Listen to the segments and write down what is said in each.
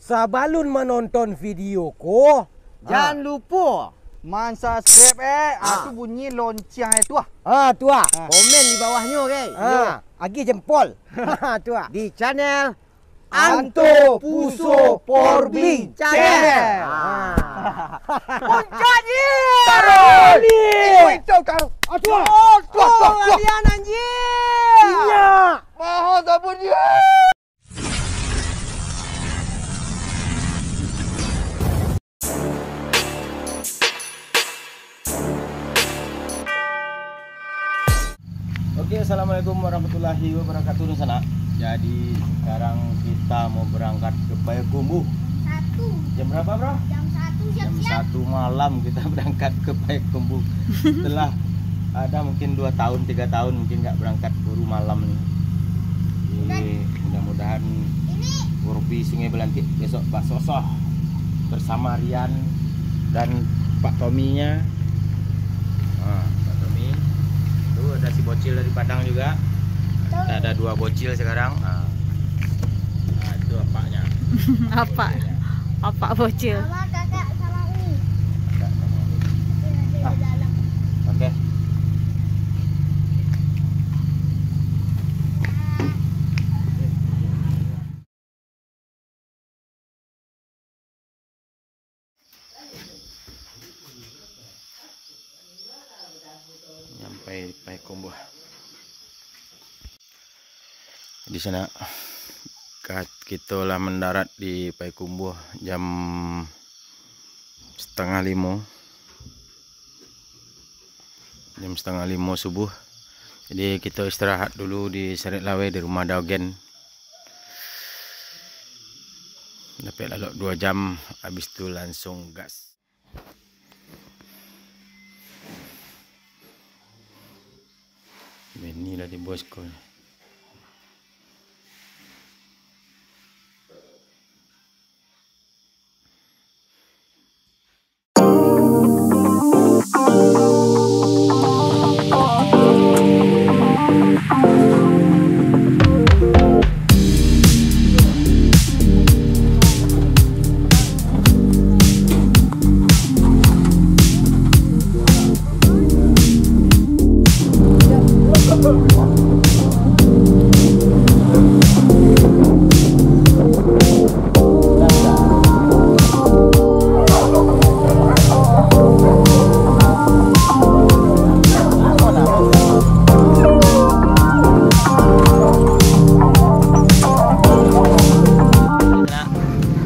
Sebelum menonton videoku, jangan lupa subscribe tu bunyi lonceng itu tu komen di bawahnya agi jempol tu di channel Anto Puso Porbing channel. Puncaknya Taruh ni. Itu kau Kalian anjing. Iya. Mahal tak pun dia. Oke, assalamualaikum warahmatullahi wabarakatuh sana. Jadi sekarang kita mau berangkat ke Payakumbuh. Jam berapa, bro? Jam 1 Jam siap-siap. 1 malam kita berangkat ke Payakumbuh. Setelah ada mungkin 2 tahun, 3 tahun mungkin nggak berangkat buru malam nih. Jadi mudah-mudahan Warbi Sungai Belantik besok Pak Sosoh bersama Rian dan Pak Tominya. Pak Tomi. Tuh ada si bocil dari Padang juga. Kita ada 2 bocil sekarang. Nah, itu apanya. Apa bocil? Sama kakak sama Umi. Kakak sama Umi. Ada di dalam. Oke. Sampai Payakumbuh. Di sana kita lah mendarat di Payakumbuh jam 4:30. Jam 4:30 subuh. Jadi kita istirahat dulu di Serit Lawe di rumah Daugen. Dapat lalu 2 jam, habis itu langsung gas. Inilah di bosku.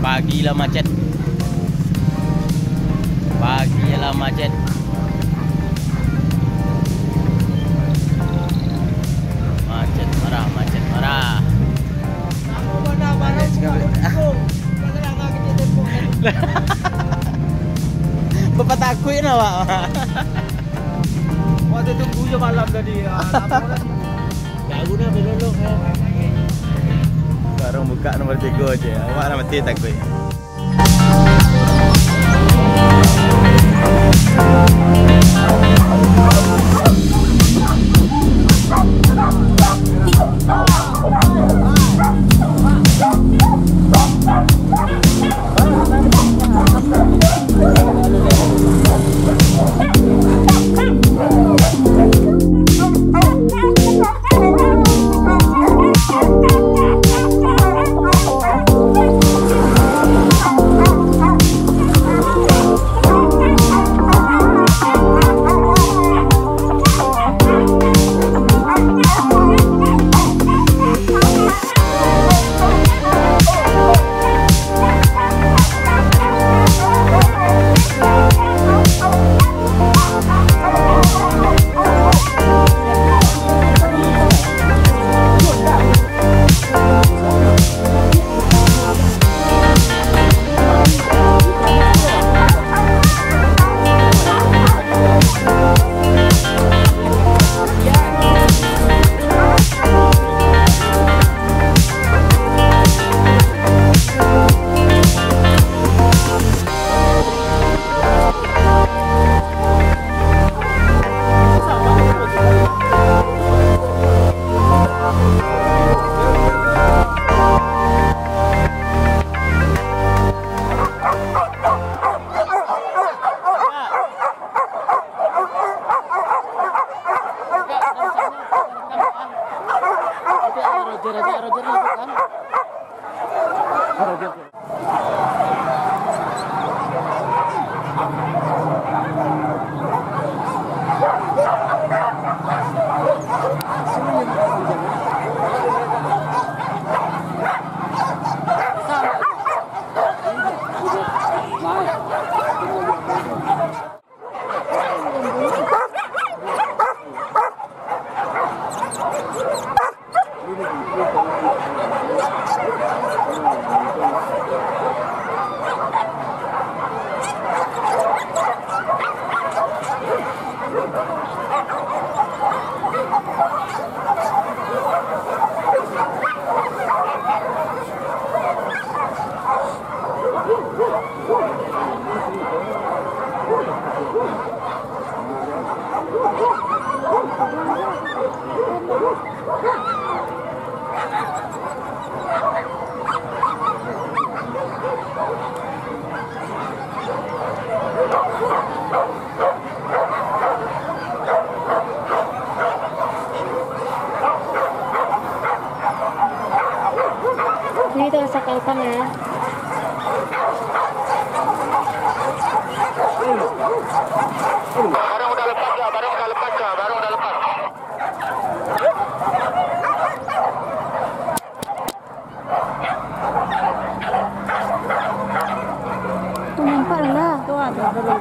Pagilah macet. Pagilah macet. Macet marah, macet marah. Bapak takut nak, Pak? Waktu tunggu je malam tadi. Tak guna belolong. Sekarang buka nomor 3 aja. Awak nak mati takut. Ini tuh sakalkan ya. Barang udah lepas ya, barang udah lepas ya, barang udah lepas. Tuh nampak lah. Tuh ada. Tuh.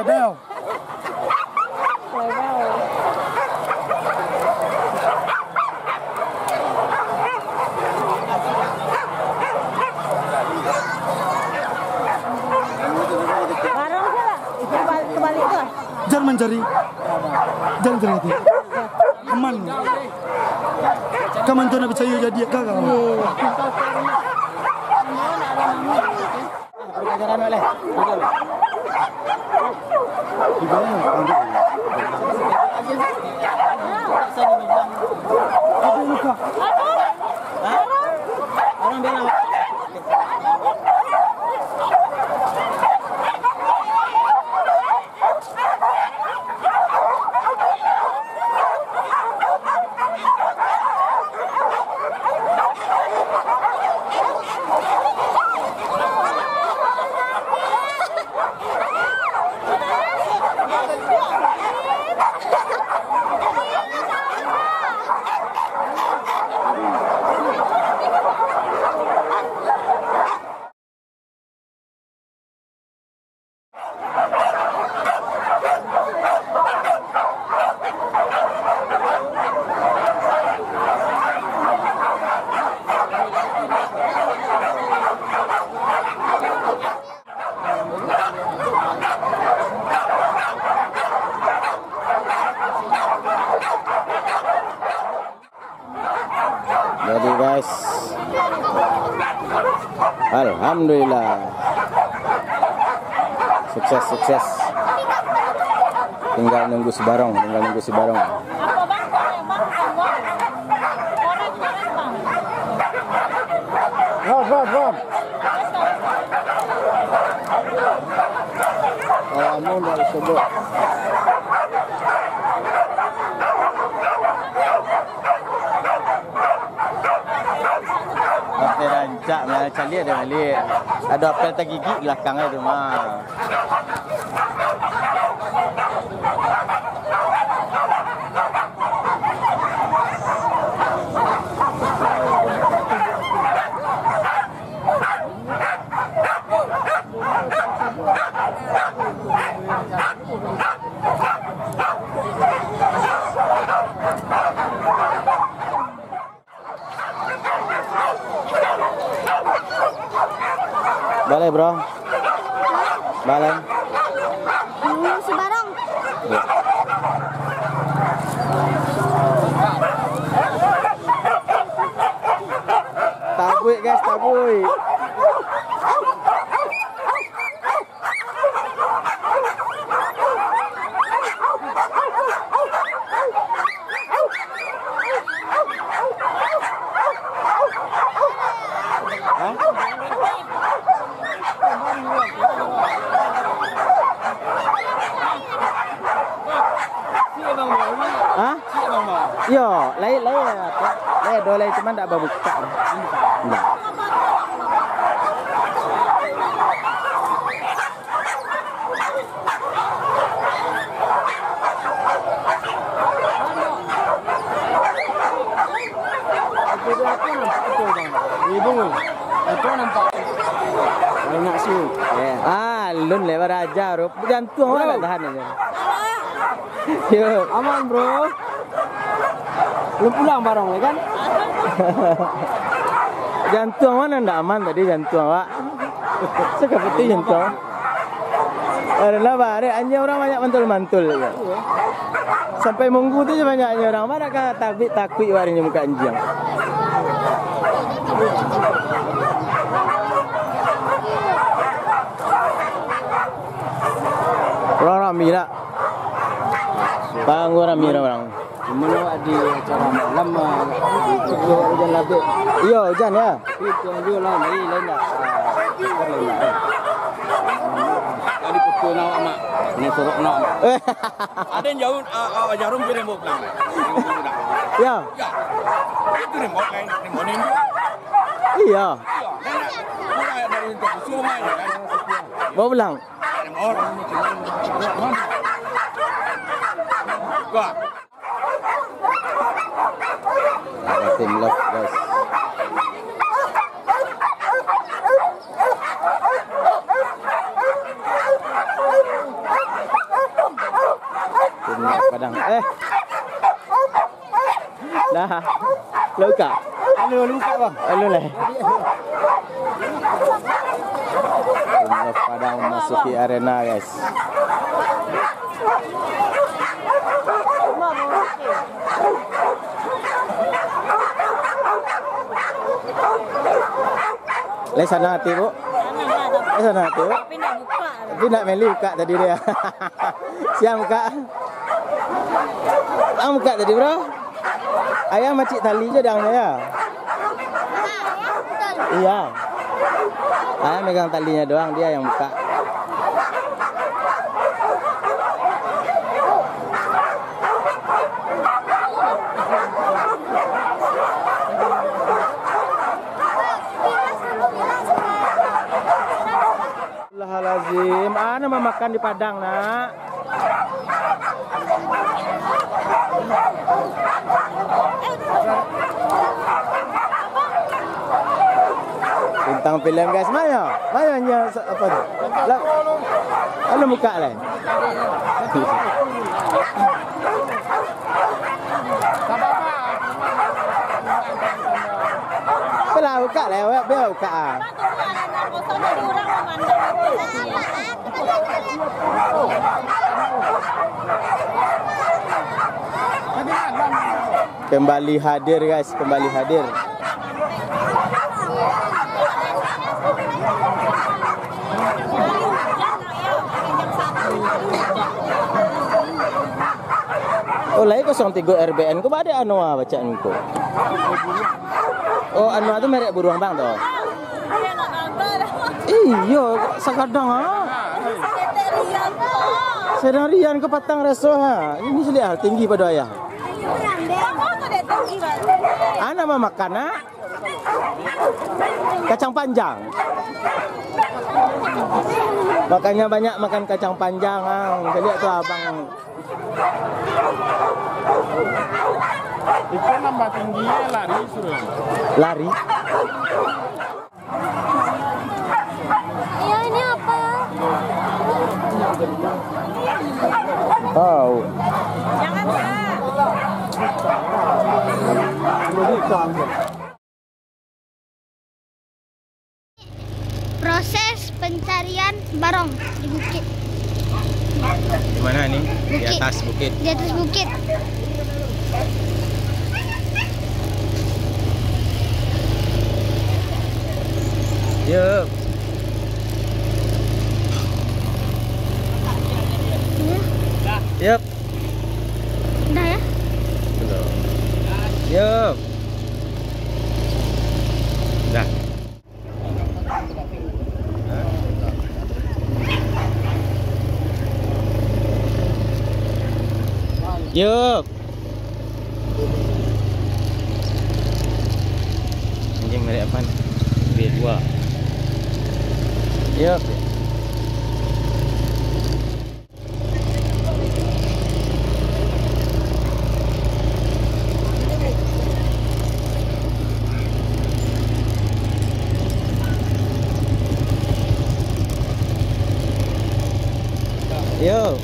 beo. Barang ke lah? Kebalik tu. Jangan mencari. Jangan terhati. Aman. Kaman tu nak percaya jadi kakak. Perkajaran oleh. Ada luka. Orang bilang jadi guys, alhamdulillah sukses. Tinggal nunggu si Barong. Apa bang? Ram. Alamun dari sebut. Apel rancak macam dia ada balik. Ada apel tergigit belakangnya tu mah. Boleh bro. Boleh. Si Barong. Ya. Tabui guys, tabui. Hah? Yo, lain dua lain cuma tak buka. Enggak. Banyak sih. Lun lebar aja, Rob. Jantung orang tak tahan aja. Yo, Aman bro. Belum pulang Barong ya kan? jantung mana ndak aman tadi jantung, Pak. Sekepeti jantung. Karena bare anjing orang banyak mantul-mantul ya. Sampai minggu tu je banyaknya orang. Mana kah takut warinya muka anjing. Orang ramai lah. Bang, orang ramai orang. Mana di acara malam itu hujan labik. Iya, hujan ya. Itu juga lah, ni lain dah. Tadi pukul nak mak. Ni sorok nak. Ada yang jauh jarum kirim bok lang. Ya. Ya. Itu remote lain, remote ni. Iya. Ya. Dari untuk semua ya kan. Bawa pulang. Remote. Gua. Tim love guys. Padang. Dah. Luka. Luka bang. Halo lah. Pembalap Padang memasuki arena guys. Le sana hati bu. Le sana hati bu. Tapi nak buka. Tapi nak Meli buka tadi dia. Siang buka. Buka tadi bro. Ayah macik tali je dah ya. Iya. Ayah megang talinya doang, dia yang buka. Astagfirullahalazim. Ana mau makan di Padang, nak. Bintang film guys, Maya nya apa tu? Lah. Ana buka lah. Belah buka lah, biar buka ah. Kembali hadir guys, kembali hadir. Oh, lain 03 RBN ko ba ada Anwa bacaan ko? Oh, Anwa tu merek buruang bang tu. Iyo, sakadang ha. Sedang rian ke patang reso ha. Ini sudah tinggi pada ayah. Anak mau makan ha? Kacang panjang. Makanya banyak makan kacang panjang ha. Lihat tu abang. Ikan nambah tingginya lari suruh. Lari? Ya ini apa? Oh. Jangan Kak. Proses pencarian barong di bukit. Di mana nih? Di Bukit. atas bukit. Di atas bukit. Yup. Yup. Udah ya? Belum. Yup. Dah. Yup. Anjing merek apa? B2. Yup. Yup.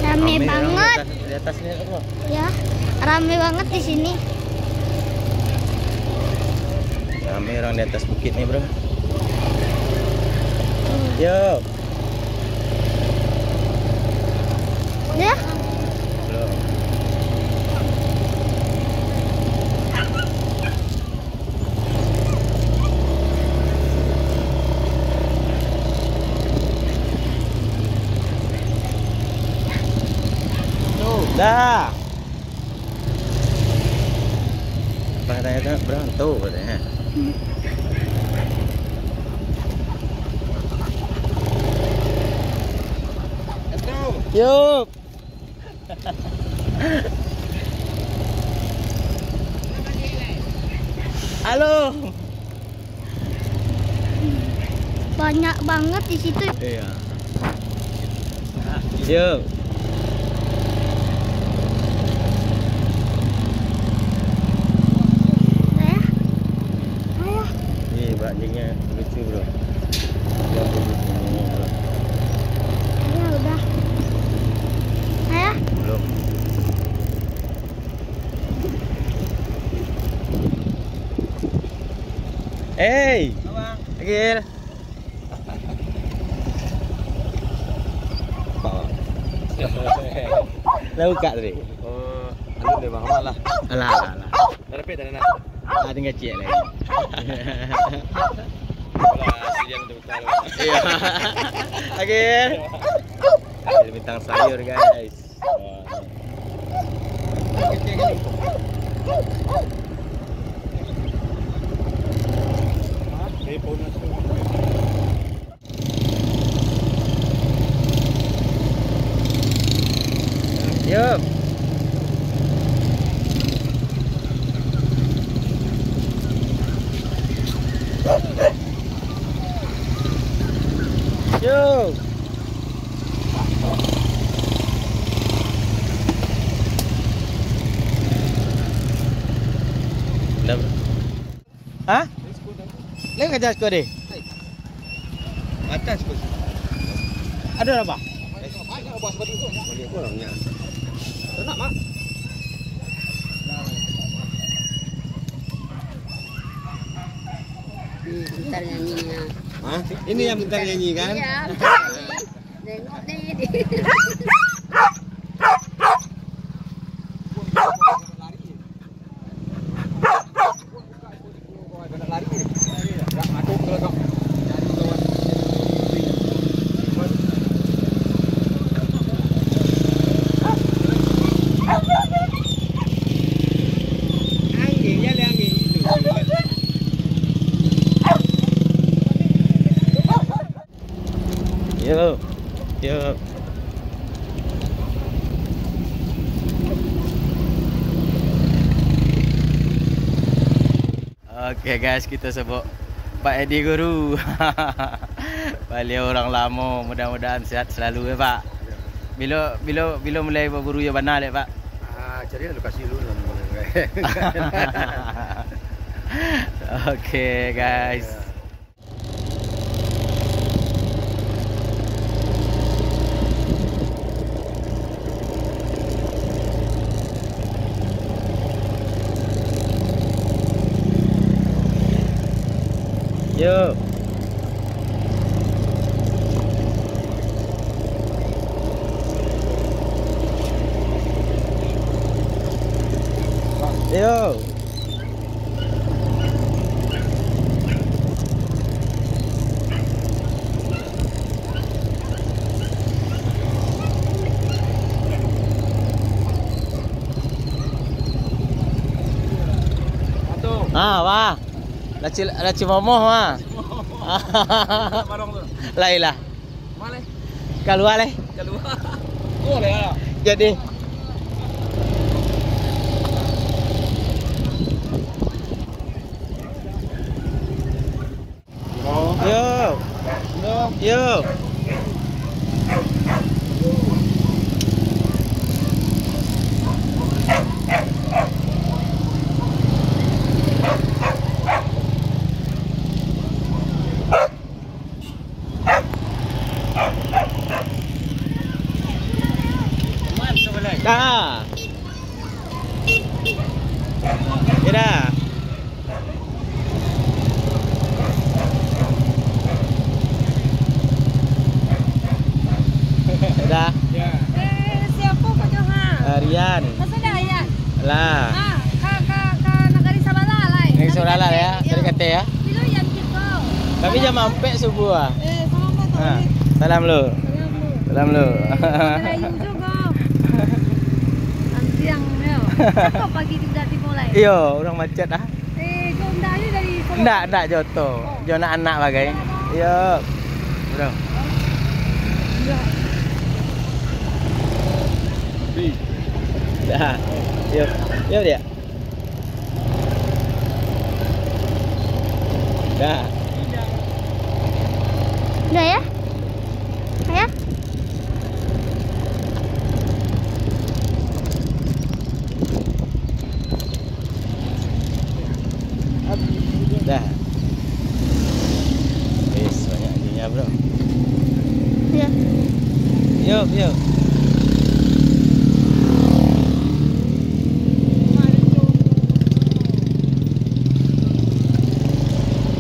Rame banget. Di atas ni apa? Ya, rame banget di sini. Ramai orang di atas bukit ni, bro. Yup. Ya? Belum. Dah. Apa katanya tu? Berantuk katanya. Yup. Halo. Banyak banget di situ. Iya. Yup. Ya? Ayo. anjingnya lucu bro. Ya udah. Ayah. Belum. Hey, Agil. Lalu kak tadi. Oh, anu dia bang lah. Alah. Dah dapat dah nak. Ah, tinggal cik lagi. Bola siang tu betul. Iya. Agil. Agil bintang sayur guys. Yup. Yup. Hah? Lagi kerja sekolah deh. Atas pun. Ada apa? Boleh kurangnya. Nak mak. Bentar nyanyinya. Hah? Ini yang bentar nyanyi kan? Iya. Tengok deh. Yuk. Oke guys, kita sebut Pak Edi Guru. Beliau orang lama, mudah-mudahan sehat selalu ya Pak. Bila mulai berburu ya benar ya Pak. Cari lokasi dulu. Oke guys. Yuk. Yuk. Wah. Laci momoh mah. Barang tu. Lailah. Mana? Keluar leh. Keluar. Oh leh. Jadi. Yuk. Yuk. Dah. Dah. Dah. Ya. Siapa kau Johan? Rian. Masa dah Rian? Lah. Ka negara Sabala lah. Negeri Sabala ya, dari kata ya. Bilo yang kita. Kami jam 4 subuh ah. Sama tu. Ha. Salam lu. Salam lu. Melayu juga. Siang ni. Kau pagi sudah dimulai. Iyo, orang macet ah. Jom dah ni dari Solo. Ndak joto. Jo anak bagai. Iyo. Bro. Dah. Yuk. Yuk dia. Dah. Udah ya? Ayah? Dah. bro. Ya. Yuk, yuk.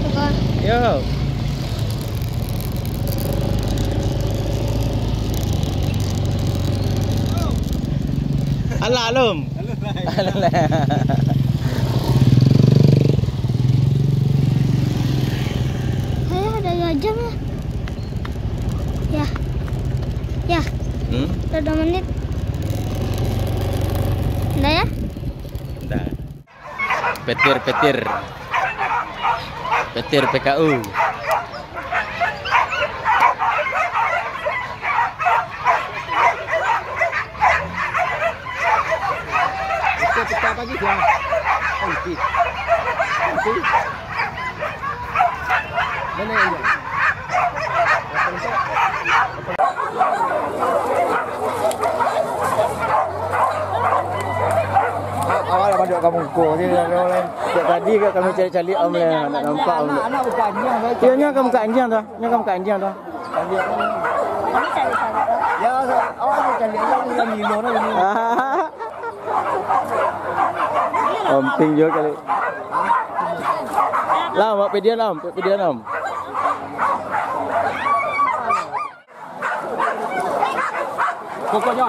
Tekan. Yuk. Alah, alum. Ayah ada 2 jam ya. Ya. Ya. Udah 2 menit. Udah ya? Udah. Petir PKU. Kita pagi dia. Mana ini? Awal pada kamu ko ni orang tadi ke kami cari-cari om le nak nampak om. Anak bukan anjing baik. Dia nya kamu ke anjing tu. Nya kamu ke anjing tu. Ya, awak cari anjing yang ni lor ni. Om ping juga kali. Lah, mak pedian om. Pokoknya.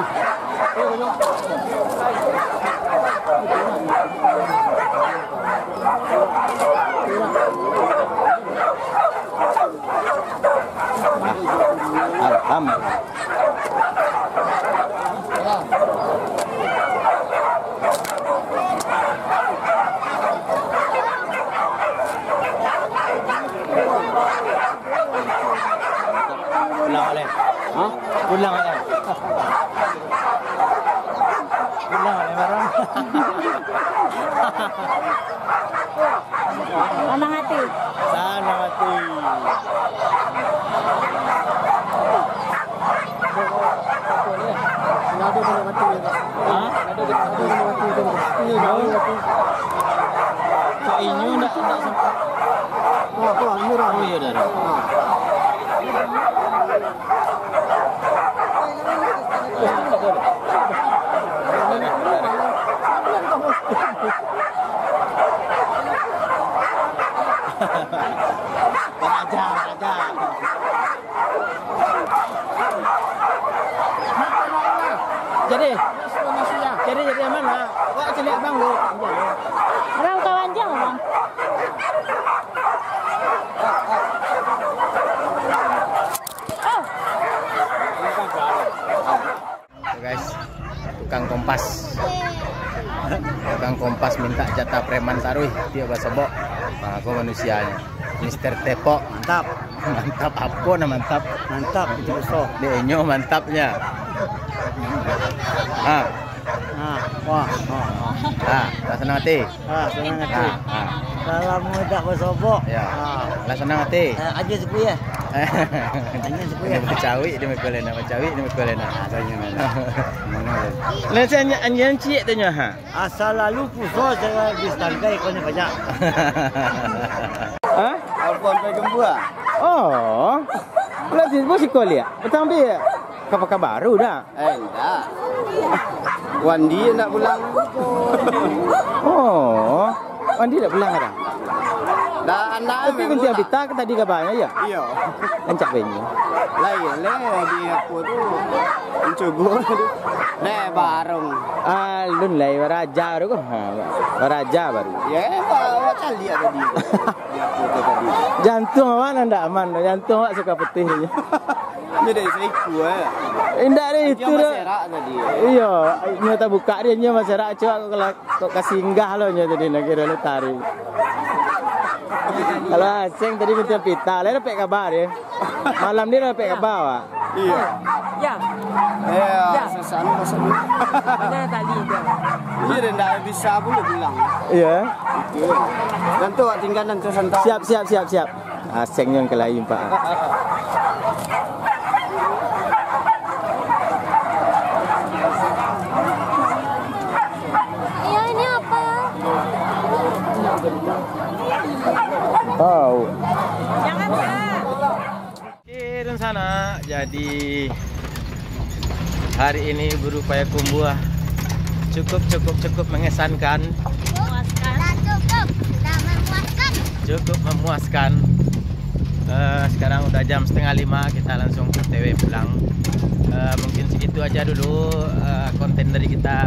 Pulang oleh. Hah? Pulang oleh. Pulang oleh barang. Senang hati. Sana mati. Hah? Kok ini enggak sampai. Oh iya dah. Raja. Jadi mana? Kok celik bang lu? Orang kawan jauh bang. Guys, tukang kompas minta jatah preman taruh dia basobok. Nah, aku manusianya Mister Tepok. Mantap apa nah mantap itu besok dia nyo mantapnya. Wah senang hati. Salam muda basobok. Ya. Lah senang hati. Aja sepuya. Dia mekolena. Lah saya anjing cik tanya ha. Asal lalu puso saya distangkai konya banyak. Ha? Alpon pe gembua. Oh. Lah di bos sekolah. Petang dia. Kapan baru dah? Enggak. Wandi nak pulang. Oh. Wandi nak pulang dah. Dah anak Tapi kunci pita ke tadi kabarnya ya? Iya. Encak benyo. Lain di aku tu. Mencugur. Dah bareng. Lun lai raja baru kan? Raja baru. Ya, awak cari tadi. Dia foto tadi. Jantung awak ndak aman, jantung awak suka putih je. Jadi saya ikut. Indak dia Dia itu dah. masyarakat tadi. Iya, nya tak buka dia nya masyarakat coba kalau kok kasih singgah lo nya tadi nak kira lu tarik. Kalau asing tadi minta pita, lain dapat kabar dia. Malam ni dapat kabar awak. Iya. Ya, Ya, sesama pasal. ada tali dia. Dia dah bisa boleh pulang. Iya. Itu. Dan tu awak tinggal nanti santai. Siap. Asing yang kelain pak. Iya ini apa? Oh. Jangan Pak. Okey, Assalamualaikum sana. Jadi hari ini berupaya kumbuah cukup mengesankan, cukup memuaskan. Sekarang udah jam 4:30, kita langsung OTW pulang. Mungkin segitu aja dulu konten dari kita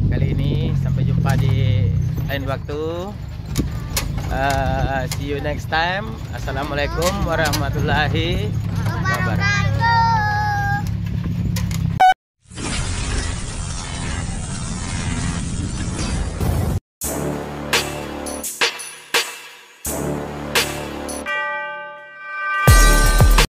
kali ini. Sampai jumpa di lain waktu. See you next time. Assalamualaikum warahmatullahi wabarakatuh.